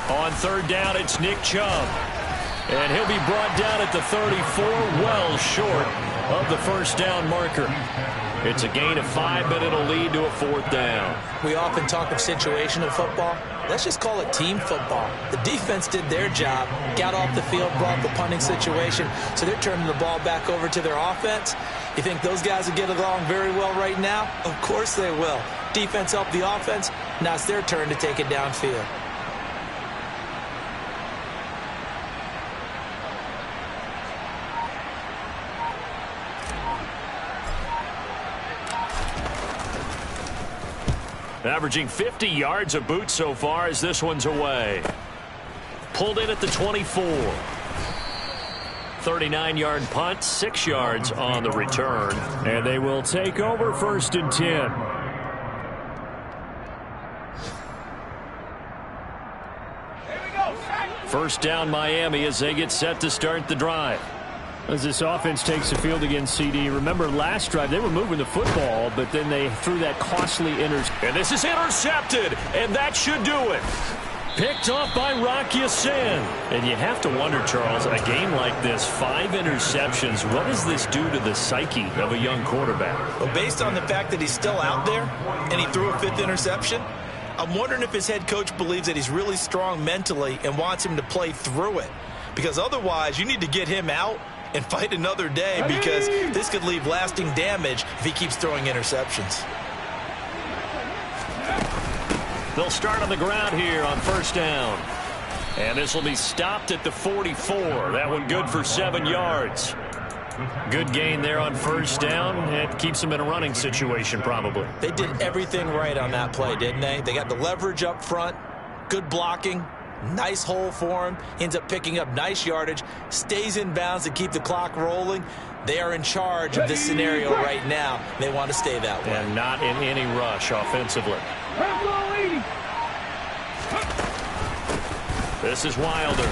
On 3rd down, it's Nick Chubb. And he'll be brought down at the 34, well short of the first down marker. It's a gain of 5, but it'll lead to a 4th down. We often talk of situational football. Let's just call it team football. The defense did their job, got off the field, brought the punting situation, so they're turning the ball back over to their offense. You think those guys will get along very well right now? Of course they will. Defense helped the offense. Now it's their turn to take it downfield. Averaging 50 yards a boot so far as this one's away. Pulled in at the 24. 39-yard punt, 6 yards on the return. And they will take over 1st and 10. First down Miami as they get set to start the drive. As this offense takes the field against CD, remember last drive they were moving the football, but then they threw that costly interception. And this is intercepted, and that should do it. Picked off by Rock Ya-Sin. And you have to wonder, Charles, a game like this, 5 interceptions, what does this do to the psyche of a young quarterback? Well, based on the fact that he's still out there and he threw a 5th interception, I'm wondering if his head coach believes that he's really strong mentally and wants him to play through it. Because otherwise, you need to get him out and fight another day, because this could leave lasting damage if he keeps throwing interceptions. They'll start on the ground here on 1st down. And this will be stopped at the 44. That one good for 7 yards. Good gain there on 1st down. It keeps them in a running situation probably. They did everything right on that play, didn't they? They got the leverage up front, good blocking, Nice hole for him. He ends up picking up nice yardage, stays in bounds to keep the clock rolling. They are in charge of this scenario right now. They want to stay that way. And not in any rush offensively. This is Wilder.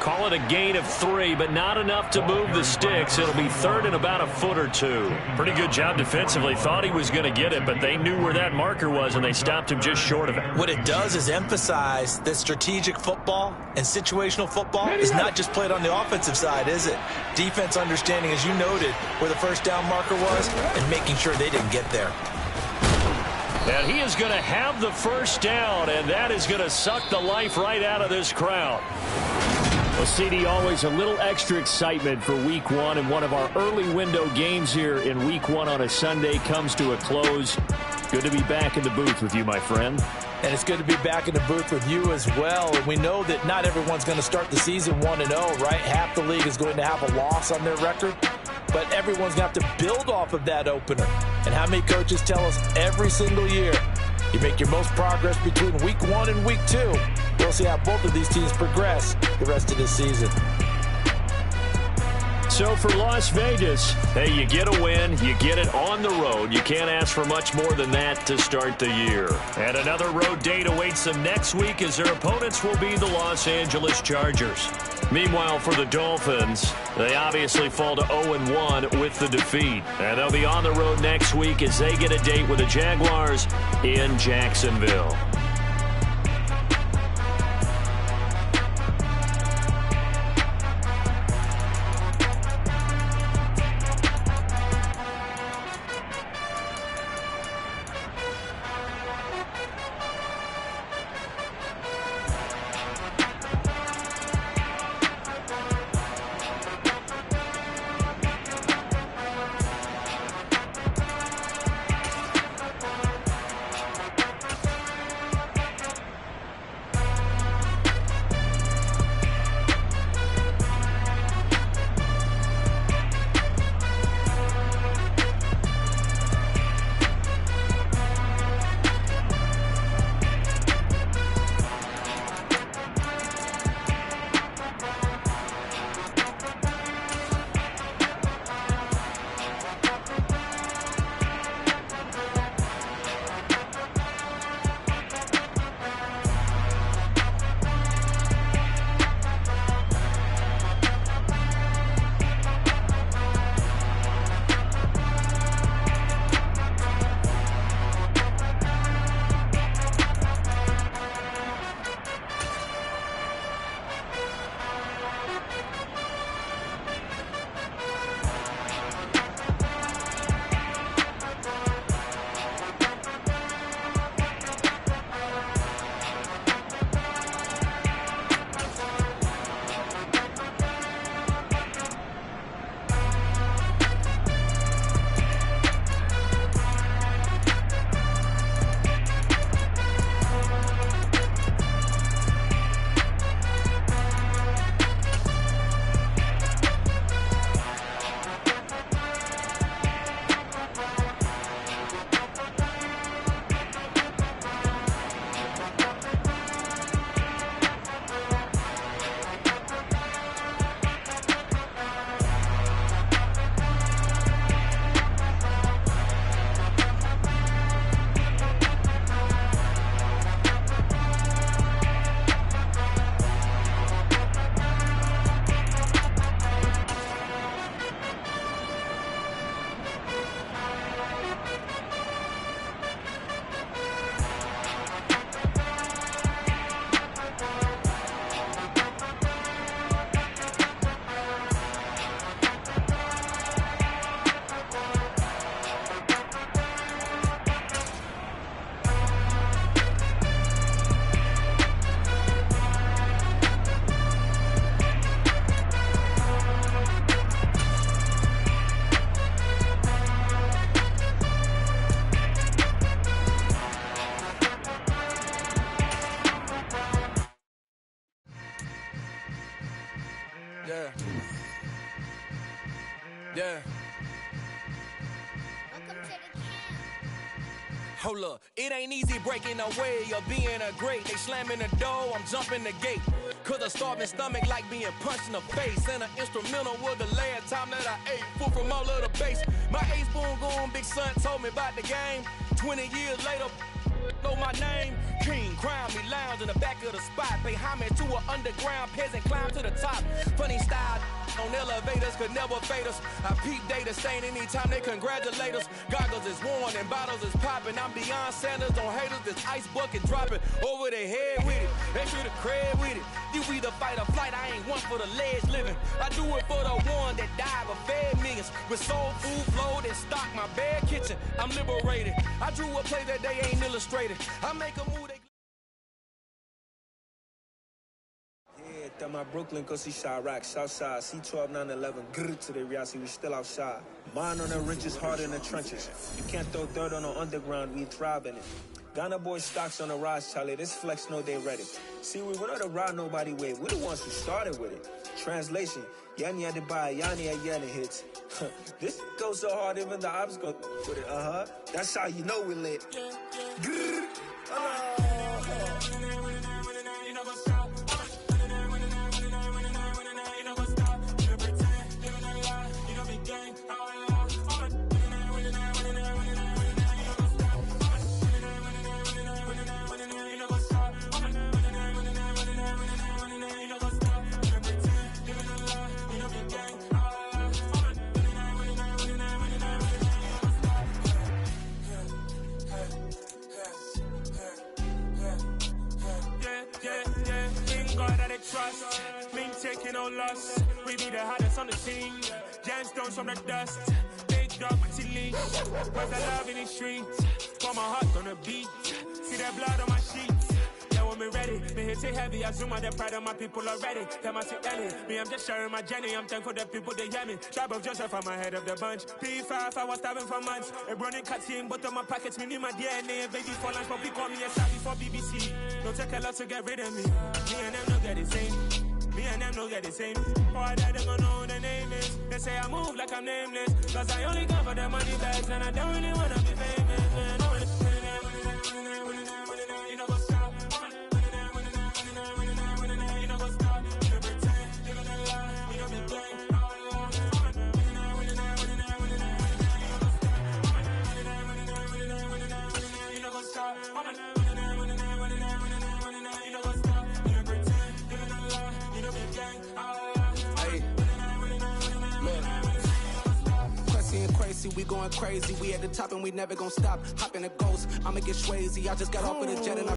Call it a gain of 3, but not enough to move the sticks. It'll be third and about a foot or 2. Pretty good job defensively. Thought he was going to get it, but they knew where that marker was, and they stopped him just short of it. What it does is emphasize that strategic football and situational football is not just played on the offensive side, is it? Defense understanding, as you noted, where the first down marker was and making sure they didn't get there. And he is going to have the first down, and that is going to suck the life right out of this crowd. Well, CD, always a little extra excitement for Week 1, and one of our early window games here in Week 1 on a Sunday comes to a close. Good to be back in the booth with you, my friend. And it's good to be back in the booth with you as well. And we know that not everyone's going to start the season 1-0, right? Half the league is going to have a loss on their record. But everyone's going to have to build off of that opener. And how many coaches tell us every single year, you make your most progress between Week 1 and Week 2. We'll see how both of these teams progress the rest of this season. So for Las Vegas, hey, you get a win, you get it on the road. You can't ask for much more than that to start the year. And another road date awaits them next week as their opponents will be the Los Angeles Chargers. Meanwhile, for the Dolphins, they obviously fall to 0-1 with the defeat. And they'll be on the road next week as they get a date with the Jaguars in Jacksonville. Hold up, it ain't easy breaking away or being a great. They slamming the door, I'm jumping the gate. Cause a starving stomach like being punched in the face. And an instrumental was the last time that I ate food from all of the base. My ace boom goon, big son told me about the game. 20 years later, know my name. King, crown me, lounge in the back of the spot. Pay homage to an underground peasant, climb to the top. Funny style on elevators could never fade us. I peep data stain anytime they congratulate us. Goggles is worn and bottles is popping. I'm beyond Sanders on haters, this ice bucket dropping over their head with it. They should have cred with it. You either fight or flight, I ain't one for the ledge living. I do it for the one that died but fed millions. With soul food flowed and stocked my bad kitchen. I'm liberated. I drew a play that they ain't illustrated. I make a move. Yeah, that my Brooklyn, cause he shot rock, Southside, C12, 911, grrr to the Riasi, we still outside. Mine on the riches, hard in the trenches. You can't throw dirt on the underground, we thrive in it. Ghana boys stocks on the rise, Charlie, this flex know they ready. See, we went on the ride nobody with, we the ones who started with it. Translation, Yanni had to buy, Yanni had Yanni hits. This goes so hard, even the ops go with it, That's how you know we lit. Grrr, trust, mean taking no loss. We be the hottest on the scene. Gemstones from the dust. Big dog, leash. Where's the love in the streets? Put my heart on the beat. See that blood on my sheets. Yeah, when me ready, me hit it heavy. I zoom out the pride of my people already. Tell my Ellie, me I'm just sharing my journey. I'm thankful that people they hear me. Tribe of Joseph, I'm ahead of the bunch. P5, I was starving for months. A running cutscene, but on my pockets, me need my DNA. Baby for lunch, but we call me a savvy for BBC. Don't take a lot to get rid of me. Me and them don't get the same. Me and them don't get the same. Boy, that they gonna know who the name is. They say I move like I'm nameless. Cause I only come for the money bags and I don't really wanna be famous, man. You know what's up? You know what's up? You pretend, living a lie. You know me gang. You know what's up? We going crazy, we at the top and we never gonna stop. Hop in a ghost, I'ma get swayzy. I just got off of the jet and I